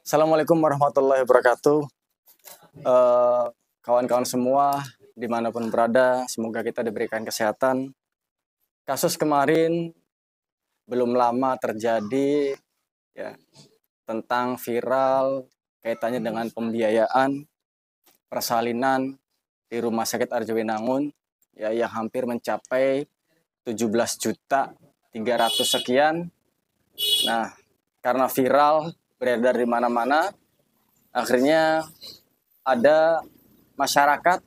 Assalamualaikum warahmatullahi wabarakatuh. Kawan-kawan semua, dimanapun berada, semoga kita diberikan kesehatan. Kasus kemarin belum lama terjadi, ya, tentang viral kaitannya dengan pembiayaan persalinan di Rumah Sakit Arjowinangun, ya, yang hampir mencapai 17 juta 300 sekian. Nah, karena viral beredar di mana-mana, akhirnya ada masyarakat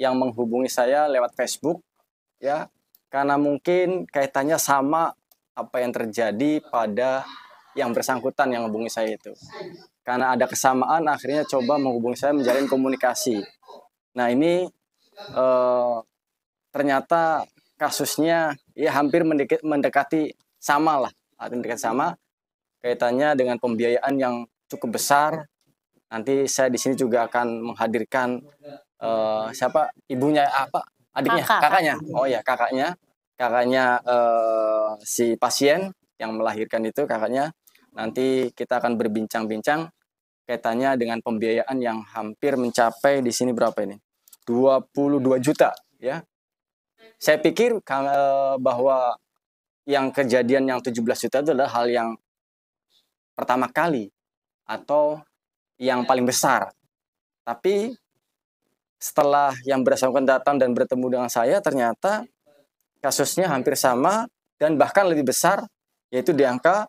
yang menghubungi saya lewat Facebook, ya, karena mungkin kaitannya sama apa yang terjadi pada yang bersangkutan yang menghubungi saya itu. Karena ada kesamaan, akhirnya coba menghubungi saya, menjalin komunikasi. Nah, ini ternyata kasusnya ya hampir mendekati sama lah, mendekati sama, kaitannya dengan pembiayaan yang cukup besar. Nanti saya di sini juga akan menghadirkan siapa ibunya, apa adiknya, kakaknya. Oh ya, kakaknya si pasien yang melahirkan itu, kakaknya. Nanti kita akan berbincang-bincang kaitannya dengan pembiayaan yang hampir mencapai di sini berapa ini? 22 juta, ya. Saya pikir bahwa yang kejadian yang 17 juta itu adalah hal yang pertama kali atau yang paling besar. Tapi setelah yang bersangkutan datang dan bertemu dengan saya, ternyata kasusnya hampir sama dan bahkan lebih besar, yaitu di angka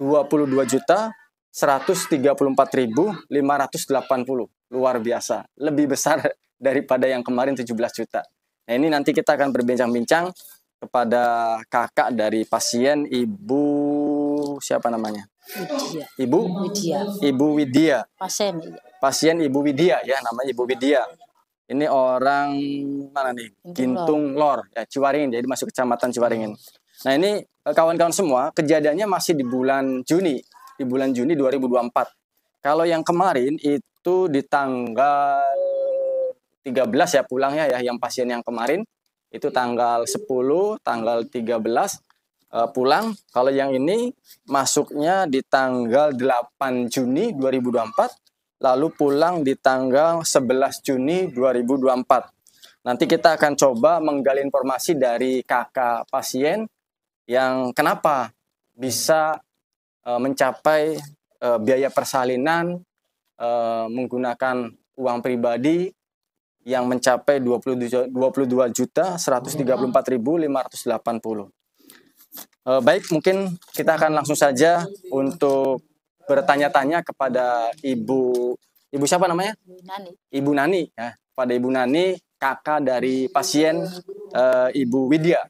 22.134.580. Luar biasa, lebih besar daripada yang kemarin 17 juta. Nah, ini nanti kita akan berbincang-bincang kepada kakak dari pasien, Ibu siapa namanya? Widya. Ibu Widya. Pasien Ibu Widya, ya, namanya Ibu Widya. Ini orang mana nih? Gintung Lor, ya, Ciwaringin, jadi masuk kecamatan Ciwaringin. Nah, ini kawan-kawan semua, kejadiannya masih di bulan Juni 2024. Kalau yang kemarin itu di tanggal 13 ya pulangnya, ya, yang pasien yang kemarin itu tanggal 10, tanggal 13 pulang. Kalau yang ini masuknya di tanggal 8 Juni 2024, lalu pulang di tanggal 11 Juni 2024. Nanti kita akan coba menggali informasi dari kakak pasien yang kenapa bisa mencapai biaya persalinan menggunakan uang pribadi yang mencapai 22.134.580. Baik, mungkin kita akan langsung saja untuk bertanya-tanya kepada Ibu siapa namanya? Ibu Nani, ya, pada Ibu Nani, kakak dari pasien Ibu Widya.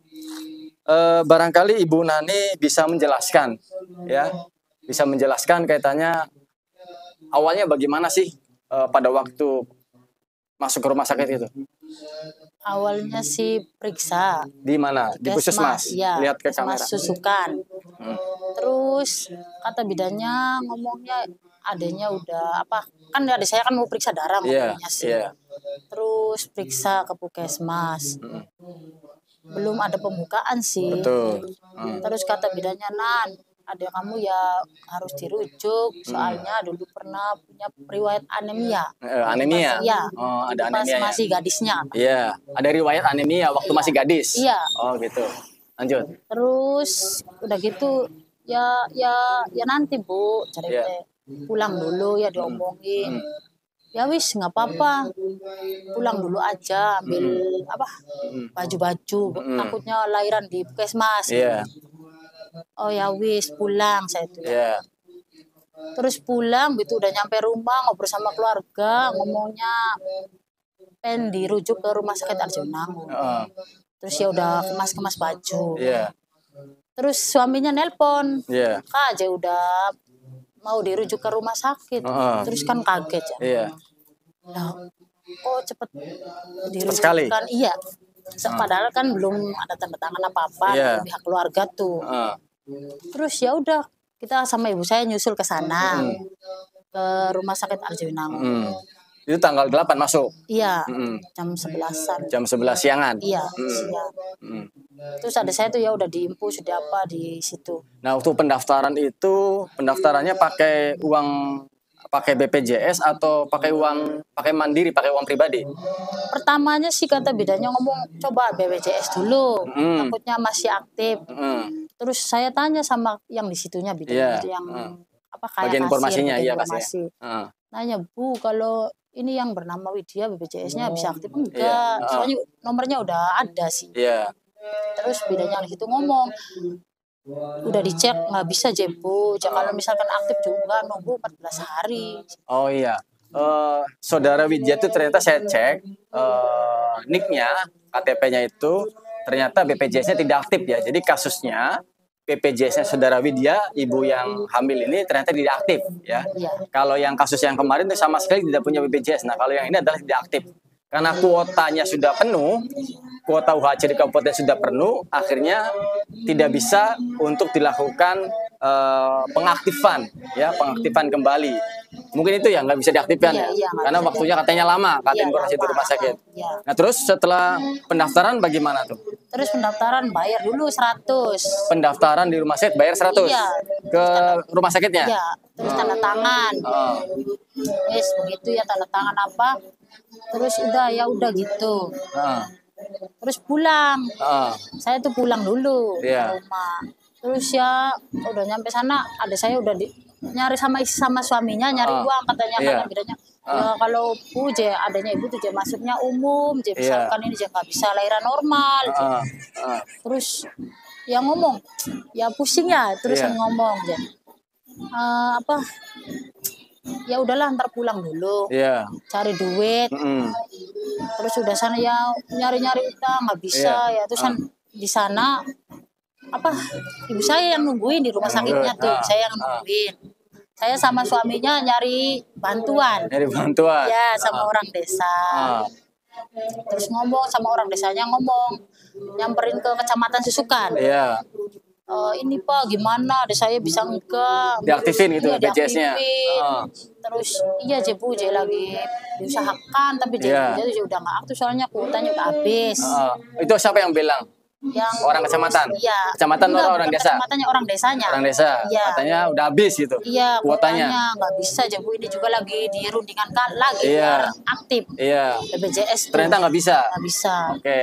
Barangkali Ibu Nani bisa menjelaskan, ya, kaitannya awalnya bagaimana sih pada waktu masuk ke rumah sakit itu? Awalnya sih periksa. Di mana? Di puskesmas? Ya, lihat ke kamera. Susukan. Terus kata bidannya ngomongnya adanya udah apa? Kan adik saya kan mau periksa darah ngomongnya sih. Terus periksa ke puskesmas. Belum ada pembukaan sih. Betul. Terus kata bidannya, Nan, ada kamu ya harus dirujuk, soalnya dulu pernah punya riwayat anemia. Anemia? Iya. Oh, ada anemia. Masih gadisnya. Iya, ada riwayat anemia waktu masih gadis. Iya. Oh, gitu. Lanjut. Terus udah gitu ya nanti Bu, cerita pulang dulu ya diomongin. Ya wis nggak apa-apa, pulang dulu aja, ambil baju-baju, takutnya lahiran di puskesmas. Iya. Oh ya wis pulang saya itu. Iya. Terus pulang gitu udah nyampe rumah ngobrol sama keluarga, ngomongnya pengen dirujuk ke rumah sakit Arjowinangun. Terus ya udah kemas-kemas baju. Iya. Terus suaminya nelpon, Iya. Kak aja udah mau dirujuk ke rumah sakit. Terus kan kaget ya. Iya. Nah, kok cepet dirujuk sekali? kan? Iya. Padahal kan belum ada tanda tangan apa-apa dari pihak keluarga tuh. Terus ya udah kita sama ibu saya nyusul ke sana ke rumah sakit Arjowinangun. Itu tanggal 8 masuk? Iya, jam 11-an. Jam 11 siangan? Iya, siang. Terus ada saya tuh ya udah diimpu sudah apa di situ. Nah, waktu pendaftaran itu, pendaftarannya pakai uang pakai BPJS atau pakai mandiri, pakai uang pribadi? Pertamanya sih kata bedanya ngomong coba BPJS dulu, takutnya masih aktif. Terus saya tanya sama yang di situnya bidang yang apa kayak bagian informasinya, bagian iya informasi. Nanya, Bu, kalau ini yang bernama Widya BPJS-nya bisa aktif enggak? Soalnya nomornya udah ada sih. Terus bedanya di situ ngomong, udah dicek nggak bisa Jebu, kalau misalkan aktif juga nunggu 14 hari. Oh iya, saudara Widya itu ternyata saya cek nicknya, KTP-nya itu ternyata BPJS-nya tidak aktif ya. Jadi kasusnya BPJS-nya saudara Widya, ibu yang hamil ini ternyata tidak aktif ya. Kalau yang kasus yang kemarin itu sama sekali tidak punya BPJS. Nah kalau yang ini adalah tidak aktif karena kuotanya sudah penuh. Kuota UHC di kabupaten sudah penuh, akhirnya tidak bisa untuk dilakukan pengaktifan kembali. Mungkin itu ya nggak bisa diaktifkan karena waktunya katanya lama, katanya informasi di rumah sakit. Nah terus setelah pendaftaran bagaimana tuh? Terus pendaftaran bayar dulu 100. Pendaftaran di rumah sakit bayar 100 ke rumah sakitnya? Iya, terus tanda tangan. Yes, begitu ya tanda tangan apa? Terus udah gitu. Terus pulang, saya tuh pulang dulu ke rumah. Terus ya udah nyampe sana, ada saya udah nyari sama suaminya nyari uang katanya karena bedanya. Ya kalau Bu adanya ibu tuh masuknya umum, misalkan ini nggak bisa lahiran normal. Terus ya ngomong, ya pusing ya terus ngomong apa? Ya udahlah ntar pulang dulu, cari duit. Terus udah sana ya nyari-nyari utang nggak bisa ya terus di sana apa ibu saya yang nungguin di rumah sakitnya tuh, saya yang nungguin. Saya sama suaminya nyari bantuan. Ya sama orang desa. Terus ngomong sama orang desanya nyamperin ke kecamatan Susukan. Ini Pak gimana ada saya bisa enggak diaktifin gitu BPJS-nya. Terus iya Bu lagi diusahakan tapi udah nggak aktif soalnya kuotanya udah habis. Itu siapa yang bilang? Yang orang kecamatan? Iya. Kecamatan atau orang desa? Kecamatannya orang desanya. Orang desa? Iya. Katanya udah habis gitu? Iya, kuotanya nggak bisa Bu, ini juga lagi dirundingkan lagi biar aktif. BPJS ternyata nggak bisa? Nggak bisa. Oke.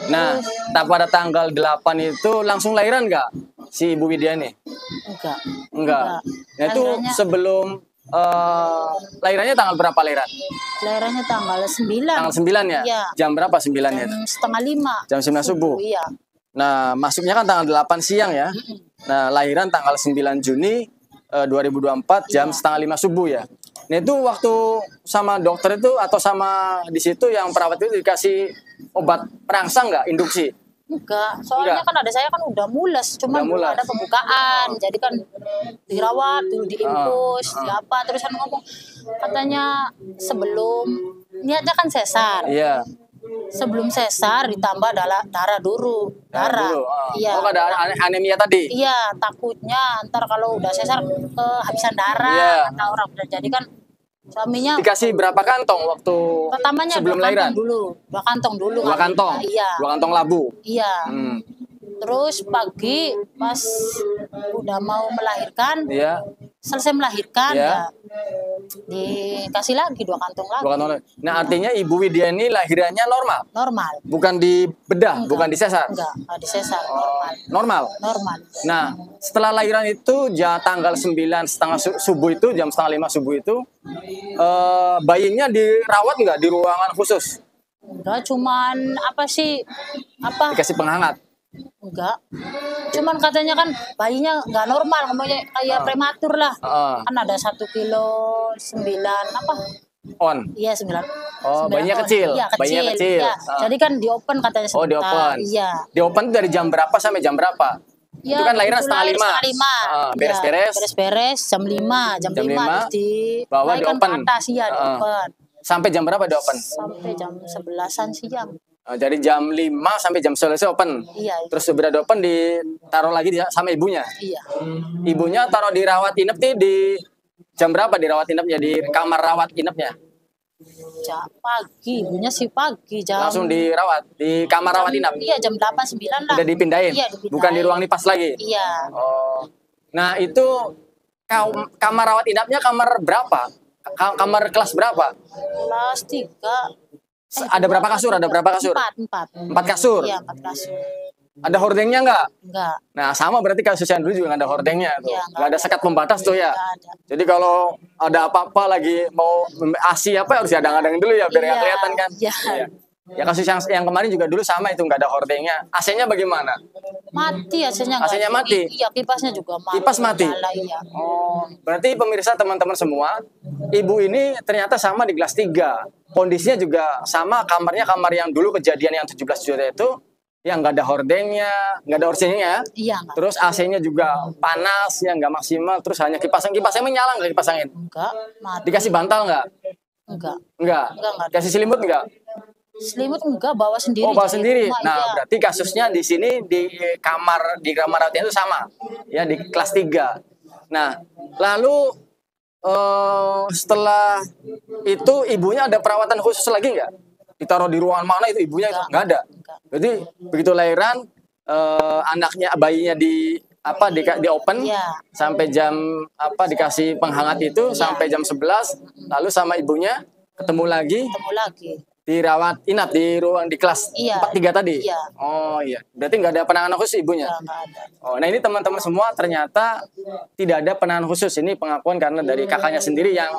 Nah, pada tanggal 8 itu langsung lahiran nggak si Ibu Widya ini? Enggak. Nah itu sebelum lahirannya tanggal berapa lahiran? Lahirannya tanggal 9. Tanggal 9 ya? Iya. Jam berapa 9-nya? Jam setengah 5. Jam 9 subuh? Iya. Nah, masuknya kan tanggal 8 siang ya? Nah, lahiran tanggal 9 Juni 2024 jam setengah 5 subuh ya? Nah itu waktu sama dokter itu atau sama di situ yang perawat itu dikasih obat perangsang nggak, induksi? Enggak, soalnya kan ada saya kan udah mules, cuman belum ada pembukaan, jadi kan dirawat dulu diinfus, apa terus kan ngomong katanya sebelum niatnya kan sesar. Sebelum sesar ditambah darah dulu, darah. Iya. Oh ada anemia tadi? Iya, takutnya ntar kalau udah sesar kehabisan darah, kata orang. Jadi kan suaminya dikasih berapa kantong waktu pertamanya sebelum lahiran? 2 kantong dulu. 2 kantong? Iya. 2 kantong labu? Iya. Terus pagi pas udah mau melahirkan, selesai melahirkan ya dikasih lagi 2 kantong lagi. 2 kantong lagi. Nah artinya Ibu Widya ini lahirannya normal? Normal. Bukan di bedah, bukan di sesar? Enggak di sesar, normal. Nah setelah lahiran itu tanggal 9 setengah subuh itu, jam setengah 5 subuh itu bayinya dirawat nggak di ruangan khusus? Enggak, cuman dikasih penghangat? Enggak, cuman katanya kan bayinya nggak normal, ngomongnya kayak prematur lah. Kan ada 1,9 kilo on? Iya 9. Oh, bayinya kecil. Iya, kecil. Ya. Jadi kan di open katanya sebentar. Oh, di open. Iya. Di open dari jam berapa sampai jam berapa? Ya, itu kan lahiran setengah 5. Beres-beres. Beres-beres jam 5. Jam 5 harus bawa di open. Ke atas, di open. Sampai jam berapa di open? Sampai jam 11-an siang. Dari jam 5 sampai jam 11 open. Iya. Terus sudah open ditaruh lagi sama ibunya. Iya. Ibunya taruh dirawat inap di jam berapa dirawat inapnya, di kamar rawat inapnya? Pagi, ibunya sih pagi jam. Langsung dirawat di kamar rawat inap. Iya, jam 8-9 lah. Udah dipindahin? Iya, dipindahin. Bukan di ruang nipas lagi? Iya. Oh. Nah, itu kamar rawat inapnya kamar berapa? Kamar kelas berapa? Kelas 3. Ada berapa kasur? Ada berapa kasur? 4. 4 kasur. Iya, 4 kasur. Ada hordengnya nggak? Enggak. Nah, sama berarti kasus yang dulu juga nggak ada hordengnya tuh. Iya, Nggak ada sekat pembatas tuh ya. Enggak ada. Jadi kalau ada apa-apa lagi mau ASI apa harus diadang-adang dulu ya biar nggak Iya, kelihatan kan. iya. Iya. Ya kasus yang kemarin juga dulu sama itu nggak ada hordengnya. AC-nya bagaimana? Mati AC-nya enggak. AC-nya mati? Iya, kipasnya juga mati. Kipas mati? Nyala, iya. Oh, berarti pemirsa teman-teman semua, ibu ini ternyata sama di kelas 3. Kondisinya juga sama, kamarnya kamar yang dulu kejadian yang 17 juta itu, yang nggak ada hordengnya, nggak ada orsinya. Iya, enggak. Terus AC-nya juga panas, ya nggak maksimal. Terus hanya kipas angin menyala nggak kipas angin? Enggak, mati. Dikasih bantal nggak? Enggak. Enggak. Enggak. Kasih selimut nggak? Selimut enggak, bawa sendiri. Oh, bawa Jadi sendiri. rumah, Nah, iya. berarti kasusnya di sini di kamar rawatnya itu sama. Ya, di kelas 3. Nah, lalu setelah itu ibunya ada perawatan khusus lagi nggak? Ditaruh di ruangan mana itu ibunya itu? Nggak ada. Enggak. Jadi begitu lahiran bayinya di open Iya. sampai jam dikasih penghangat itu sampai jam 11 lalu sama ibunya ketemu lagi dirawat inap di ruang di kelas Iya. 43 tadi. Iya. Oh iya. Berarti nggak ada penanganan khusus ibunya. Enggak ada. Oh, nah ini teman-teman semua ternyata tidak ada penanganan khusus. Ini pengakuan karena dari kakaknya sendiri yang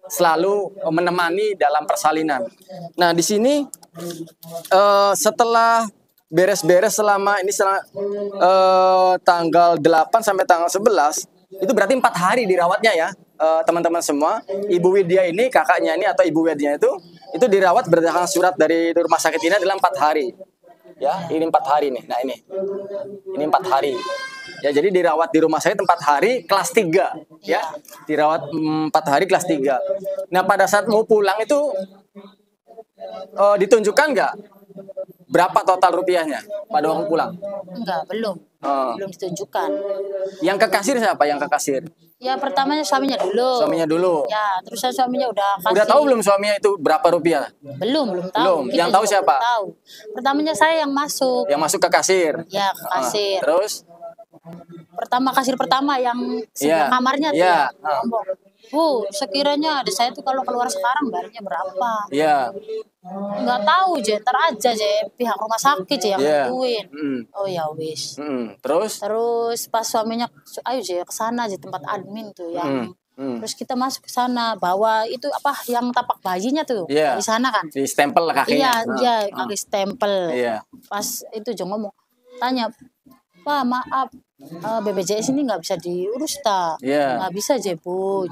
selalu menemani dalam persalinan. Nah, di sini setelah beres-beres selama tanggal 8 sampai tanggal 11, itu berarti 4 hari dirawatnya ya, teman-teman semua. Ibu Widya ini, kakaknya ini atau Ibu Widya itu dirawat berdasarkan surat dari rumah sakit ini adalah 4 hari. Ya, ini 4 hari nih. Nah, ini 4 hari. Ya, jadi dirawat di rumah sakit 4 hari kelas 3, ya. Dirawat 4 hari kelas 3. Nah, pada saat mau pulang itu ditunjukkan nggak berapa total rupiahnya pada waktu pulang? Enggak, belum. Belum ditunjukkan. Yang ke kasir siapa? Yang ke kasir? Ya, pertamanya suaminya dulu. Suaminya dulu. Ya, terus suaminya udah kasih. Udah tahu belum suaminya itu berapa rupiah? Belum tahu. Belum. Kita Yang tahu juga siapa? belum tahu. Pertamanya saya yang masuk. Yang masuk ke kasir. Ya, ke kasir. Terus? Kasir pertama yang sebelah kamarnya tuh. Iya. Ngomong, Bu, sekiranya ada saya tuh kalau keluar sekarang bayarnya berapa? Iya. Nggak tahu je, ntar aja je pihak rumah sakit je yang Iya. nentuin. Oh ya wis. Terus? Terus pas suaminya, ayo je ke sana je tempat admin tuh yang. Terus kita masuk ke sana, bawa itu yang tapak bayinya tuh Iya. di sana kan. Di stempel kakinya. Iya, kaki stempel. Iya. Pas itu je ngomong, tanya, Pak maaf, BPJS ini nggak bisa diurus tak? Iya. Nggak bisa je Bu.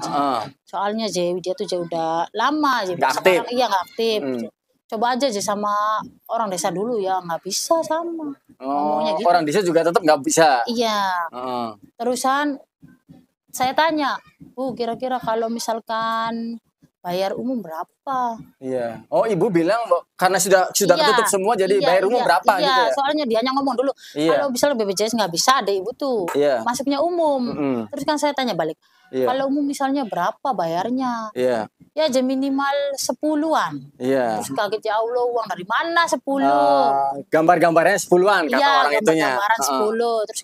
Soalnya je dia tuh je udah lama je. Nggak aktif. Iya nggak aktif. Coba aja je sama orang desa dulu ya, nggak bisa sama. Ngomongnya gitu. Orang desa juga tetap nggak bisa. Iya. Terusan saya tanya, Bu kira-kira kalau misalkan bayar umum berapa? Iya. Oh, ibu bilang karena sudah ketutup semua jadi bayar umum berapa gitu ya? Soalnya dia ngomong dulu. Iya. Kalau misalnya BPJS nggak bisa, ada ibu tuh masuknya umum. Terus kan saya tanya balik. Kalau umum misalnya berapa bayarnya? Iya. Ya aja minimal 10-an. Iya. Terus kaget ya Allah, uang dari mana 10? Gambar-gambarnya 10-an kata orang itunya. Gambar-gambaran 10. Terus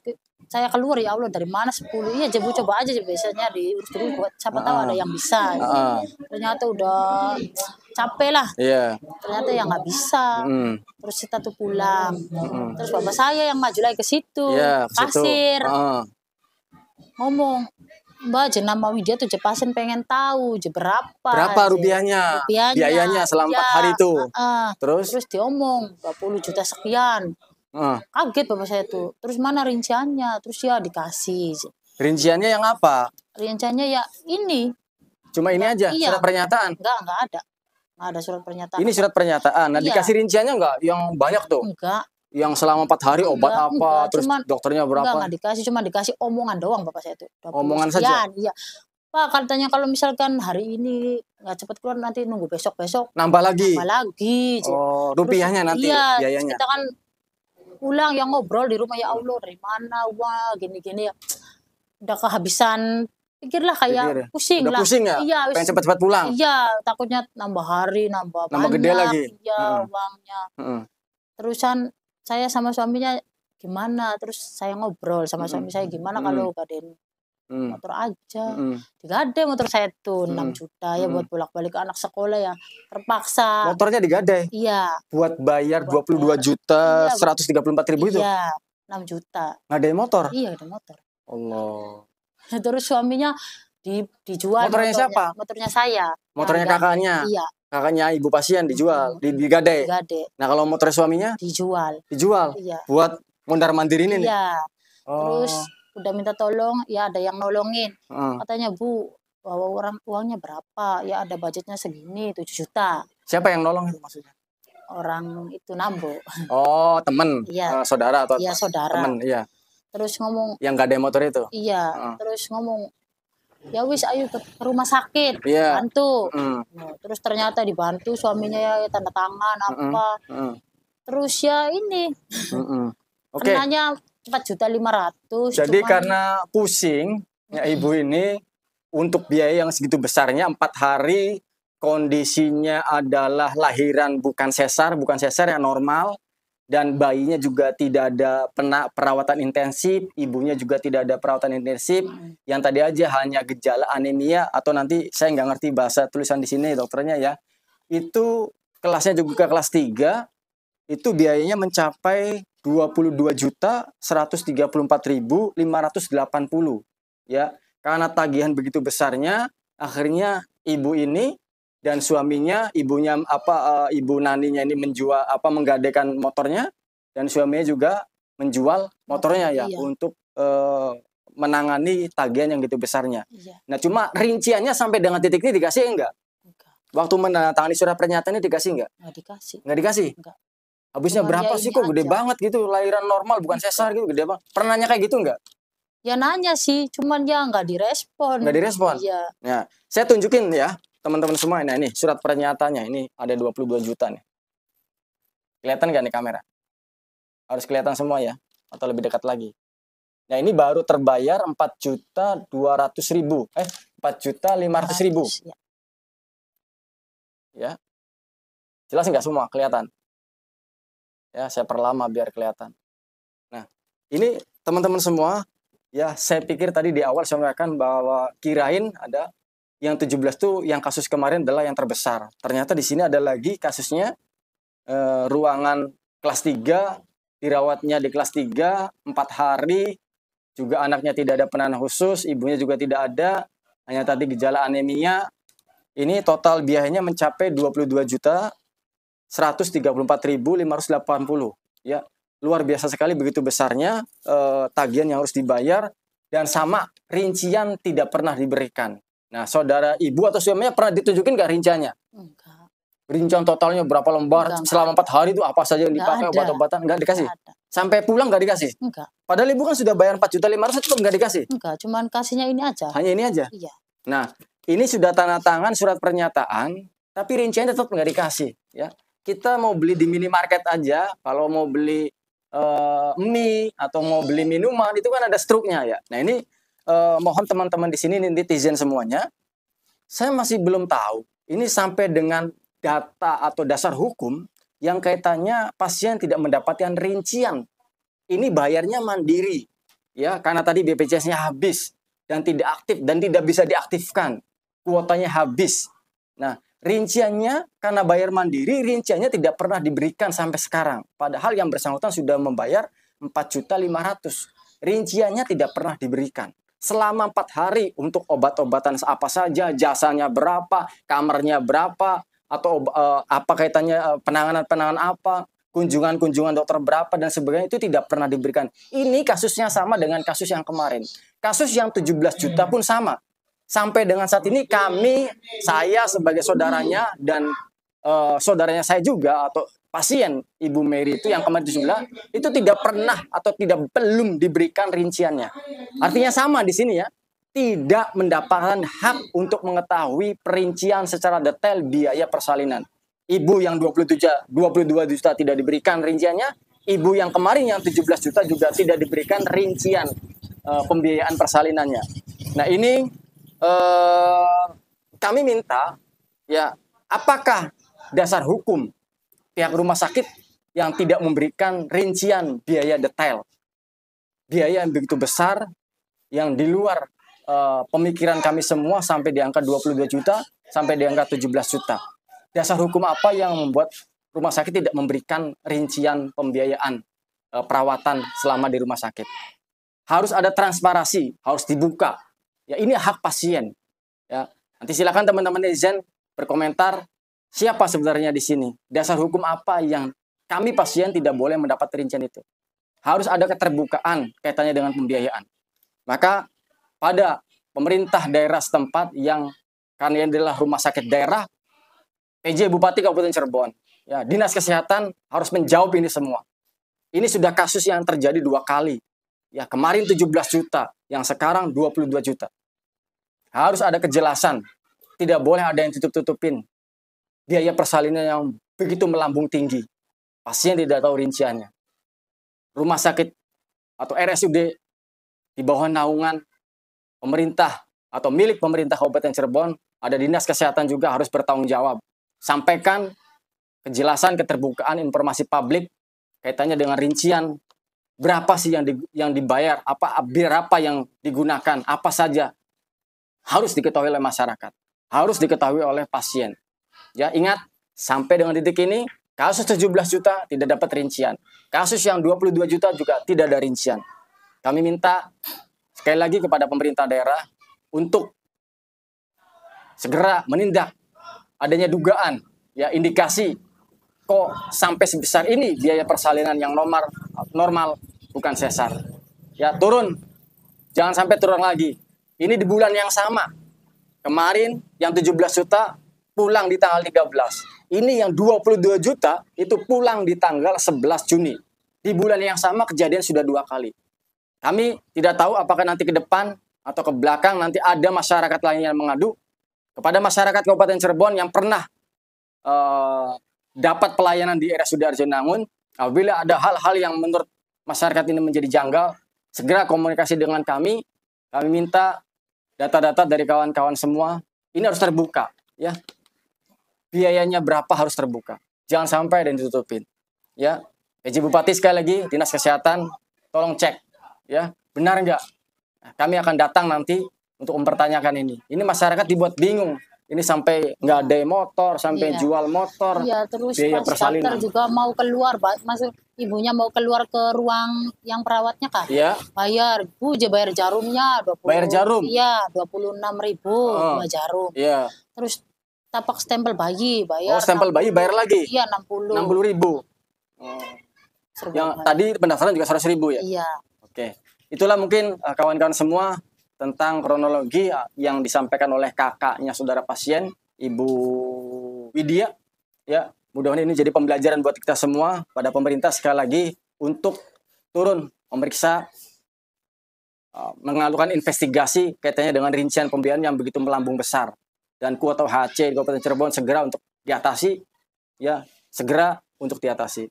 saya keluar ya Allah dari mana 10? Iya Jebu coba aja biasanya diurus dulu buat siapa tahu ada yang bisa. Ternyata udah capek lah. Iya. Ternyata ya nggak bisa. Terus kita tuh pulang. Terus bapak saya yang maju lagi ke situ. Iya, ke situ. Kasir. Ngomong, Mbak jenama Widya tuh pasien pengen tahu berapa. Berapa rupiahnya? Biayanya selama 4 hari itu. Terus diomong 20 juta sekian. Kaget bapak saya tuh. Terus mana rinciannya? Terus ya dikasih. Rinciannya yang apa? Rinciannya ya ini. Cuma ini aja, iya. Surat pernyataan? Enggak ada. Enggak ada surat pernyataan. Ini surat pernyataan. Nah, dikasih rinciannya enggak? Yang banyak tuh? Enggak. Yang selama 4 hari obat apa? Terus dokternya berapa? Enggak dikasih. Cuma dikasih omongan doang bapak saya tuh. Omongan saja? Iya. Pak katanya kalau misalkan hari ini nggak cepat keluar nanti nunggu besok-besok. Nambah lagi? Nambah lagi. Oh, rupiahnya terus, nanti biayanya? Kita kan pulang yang ngobrol di rumah ya Allah dari mana wah gini-gini ya. Udah kehabisan pikirlah kayak pusing udah lah. Pusing ya? Iya, pengen cepat-cepat pulang? Iya, takutnya nambah hari, nambah banyak. Gede lagi? Iya, uangnya. Terusan saya sama suaminya gimana? Terus saya ngobrol sama suami saya gimana kalau Gaden motor aja. Digadai motor saya tuh 6 juta ya buat bolak-balik anak sekolah ya. Terpaksa. Motornya digadai? Iya. Buat bayar 22 juta, Iya. 134.000 itu? Iya, 6 juta. Ngadai motor? Iya, ada motor. Allah. Terus suaminya dijual Motornya siapa? Motornya saya. Motornya kakaknya? Iya. Kakaknya ibu pasien dijual, digadai. Digadai. Nah, kalau motor suaminya? Dijual. Dijual? Iya. Buat mondar-mandir ini nih? Iya. Terus udah minta tolong, ya ada yang nolongin. Katanya, Bu, bawa uangnya berapa? Ya ada budgetnya segini, 7 juta. Siapa yang nolong itu maksudnya? Orang itu Nambo. Oh, temen? Iya. Saudara atau? Iya, saudara. Temen, iya. Terus ngomong. Yang gadai motor itu? Iya. Terus ngomong, ya wis ayo ke rumah sakit, bantu. Nah, terus ternyata dibantu suaminya ya tanda tangan apa. Terus ya ini. Kenanya 4.500.000. Jadi karena pusing ya ibu ini untuk biaya yang segitu besarnya 4 hari, kondisinya adalah lahiran bukan sesar yang normal, dan bayinya juga tidak ada perawatan intensif, ibunya juga tidak ada perawatan intensif, yang tadi aja hanya gejala anemia atau nanti saya nggak ngerti bahasa tulisan di sini dokternya ya, itu kelasnya juga kelas 3, itu biayanya mencapai 22.134.580 ya. Karena tagihan begitu besarnya, akhirnya ibu ini dan suaminya, ibunya ibu Naninya ini menggadaikan motornya, dan suaminya juga menjual motornya ya untuk menangani tagihan yang gitu besarnya. Nah, cuma rinciannya sampai dengan titik ini dikasih enggak? Waktu menandatangani surat pernyataan ini dikasih enggak? Nggak dikasih. Nggak dikasih? Enggak. Habisnya berapa sih kok gede banget gitu, lahiran normal bukan sesar gitu, gede banget. Pernah nanya kayak gitu enggak? Ya nanya sih, cuman ya nggak direspon. Nggak direspon? Iya. Nah, saya tunjukin ya teman-teman semua. Nah, ini surat pernyataannya, ini ada 22 juta nih. Kelihatan nggak nih kamera? Harus kelihatan semua ya, atau lebih dekat lagi. Nah, ini baru terbayar 4.200.000. 4.500.000. Ya. Jelas nggak semua? Kelihatan? Ya, saya perlama biar kelihatan. Nah, ini teman-teman semua, ya saya pikir tadi di awal saya mengatakan bahwa kirain ada yang 17 tuh yang kasus kemarin adalah yang terbesar. Ternyata di sini ada lagi kasusnya, ruangan kelas 3, dirawatnya di kelas 3, 4 hari, juga anaknya tidak ada penanganan khusus, ibunya juga tidak ada, hanya tadi gejala anemia. Ini total biayanya mencapai 22.134.580 ya. Luar biasa sekali, begitu besarnya tagihan yang harus dibayar, dan sama rincian tidak pernah diberikan. Nah, saudara ibu atau suaminya pernah ditunjukin nggak rinciannya? Enggak. Rincian totalnya berapa lembar, selama 4 hari itu apa saja yang dipakai, obat-obatan, nggak dikasih? Sampai pulang nggak dikasih? Enggak. Padahal ibu kan sudah bayar 4.500.000 tetap nggak dikasih? Enggak, cuman kasihnya ini aja. Hanya ini aja? Iya. Nah, ini sudah tanda tangan surat pernyataan, tapi rinciannya tetap nggak dikasih ya. Kita mau beli di minimarket aja, kalau mau beli mie atau mau beli minuman itu kan ada struknya ya. Nah, ini mohon teman-teman di sini netizen semuanya, saya masih belum tahu ini sampai dengan data atau dasar hukum yang kaitannya pasien tidak mendapatkan rincian. Ini bayarnya mandiri ya, karena tadi BPJS-nya habis dan tidak aktif dan tidak bisa diaktifkan, kuotanya habis. Nah, rinciannya karena bayar mandiri, rinciannya tidak pernah diberikan sampai sekarang. Padahal yang bersangkutan sudah membayar 4.500.000. Rinciannya tidak pernah diberikan. Selama 4 hari untuk obat-obatan apa saja, jasanya berapa, kamarnya berapa, atau apa kaitannya penanganan apa, kunjungan-kunjungan dokter berapa dan sebagainya, itu tidak pernah diberikan. Ini kasusnya sama dengan kasus yang kemarin. Kasus yang 17 juta pun sama. Sampai dengan saat ini saya sebagai saudaranya dan saudaranya saya juga atau pasien Ibu Mary itu yang kemarin itu tidak pernah atau belum diberikan rinciannya. Artinya sama di sini ya, tidak mendapatkan hak untuk mengetahui perincian secara detail biaya persalinan. Ibu yang 22 juta tidak diberikan rinciannya, ibu yang kemarin yang 17 juta juga tidak diberikan rincian pembiayaan persalinannya. Nah, ini kami minta ya, apakah dasar hukum pihak rumah sakit yang tidak memberikan rincian biaya detail, biaya yang begitu besar yang di luar pemikiran kami semua sampai di angka 22 juta sampai di angka 17 juta. Dasar hukum apa yang membuat rumah sakit tidak memberikan rincian pembiayaan perawatan selama di rumah sakit? Harus ada transparansi, harus dibuka. Ya, ini hak pasien. Ya, nanti silakan teman-teman netizen berkomentar siapa sebenarnya di sini. Dasar hukum apa yang kami pasien tidak boleh mendapat rincian itu? Harus ada keterbukaan kaitannya dengan pembiayaan. Maka pada pemerintah daerah setempat yang karena ini adalah rumah sakit daerah, PJ Bupati Kabupaten Cirebon, ya, Dinas Kesehatan harus menjawab ini semua. Ini sudah kasus yang terjadi 2 kali. Ya, kemarin 17 juta, yang sekarang 22 juta. Harus ada kejelasan. Tidak boleh ada yang tutup-tutupin. Biaya persalinan yang begitu melambung tinggi. Pasien tidak tahu rinciannya. Rumah sakit atau RSUD di bawah naungan pemerintah atau milik pemerintah Kabupaten Cirebon, ada Dinas Kesehatan juga harus bertanggung jawab. Sampaikan kejelasan, keterbukaan informasi publik kaitannya dengan rincian berapa sih yang dibayar, berapa yang digunakan, apa saja harus diketahui oleh masyarakat, harus diketahui oleh pasien. Ya, ingat, sampai dengan titik ini kasus 17 juta tidak dapat rincian. Kasus yang 22 juta juga tidak ada rincian. Kami minta sekali lagi kepada pemerintah daerah untuk segera menindak adanya dugaan, ya, indikasi kok sampai sebesar ini biaya persalinan yang normal bukan sesar. Ya, turun. Jangan sampai turun lagi. Ini di bulan yang sama. Kemarin yang 17 juta pulang di tanggal 13. Ini yang 22 juta itu pulang di tanggal 11 Juni. Di bulan yang sama kejadian sudah 2 kali. Kami tidak tahu apakah nanti ke depan atau ke belakang nanti ada masyarakat lain yang mengadu kepada masyarakat Kabupaten Cirebon yang pernah dapat pelayanan di RSUD Arjunangun. Apabila ada hal-hal yang menurut masyarakat ini menjadi janggal, segera komunikasi dengan kami. Kami minta data-data dari kawan-kawan semua. Ini harus terbuka, ya. Biayanya berapa harus terbuka. Jangan sampai ada yang ditutupin. Ya, PJ Bupati sekali lagi, Dinas Kesehatan, tolong cek, ya, benar nggak? Nah, kami akan datang nanti untuk mempertanyakan ini. Ini masyarakat dibuat bingung. Ini sampai nggak ada motor, sampai jual motor, terus biaya persalinan. juga mau keluar, masuk ibunya mau keluar ke ruang yang perawatnya kan? Iya. Bayar, bayar jarumnya 20. Bayar jarum? Iya, 26.000 dua jarum. Iya. Terus tapak stempel bayi bayar. Oh, stempel bayi bayar lagi? Iya, 60. 60.000. Yang tadi pendaftaran juga 100.000 ya? Iya. Oke. Itulah mungkin kawan-kawan semua tentang kronologi yang disampaikan oleh kakaknya saudara pasien, Ibu Widya. Ya, mudah-mudahan ini jadi pembelajaran buat kita semua, pada pemerintah sekali lagi untuk turun memeriksa, mengalukan investigasi kaitannya dengan rincian pembiayaan yang begitu melambung besar. Dan kuota HC di Kabupaten Cirebon segera untuk diatasi, ya, segera untuk diatasi.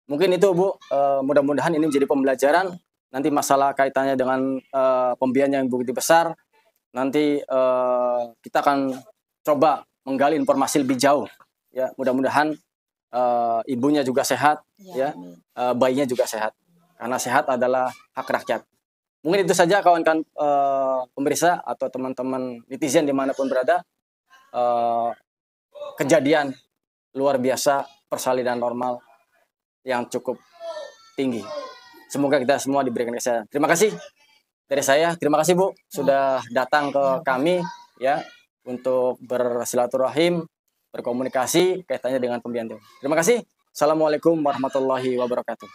Mungkin itu, Bu, mudah-mudahan ini menjadi pembelajaran. Nanti masalah kaitannya dengan pembiayaan yang begitu besar, nanti kita akan coba menggali informasi lebih jauh. Ya, mudah-mudahan ibunya juga sehat, ya, bayinya juga sehat. Karena sehat adalah hak rakyat. Mungkin itu saja kawan-kawan pemirsa atau teman-teman netizen dimanapun berada. Kejadian luar biasa persalinan normal yang cukup tinggi. Semoga kita semua diberikan kesehatan. Terima kasih dari saya. Terima kasih, Bu, sudah datang ke kami, ya, untuk bersilaturahim, berkomunikasi kaitannya dengan pembiayaan. Terima kasih. Assalamualaikum warahmatullahi wabarakatuh.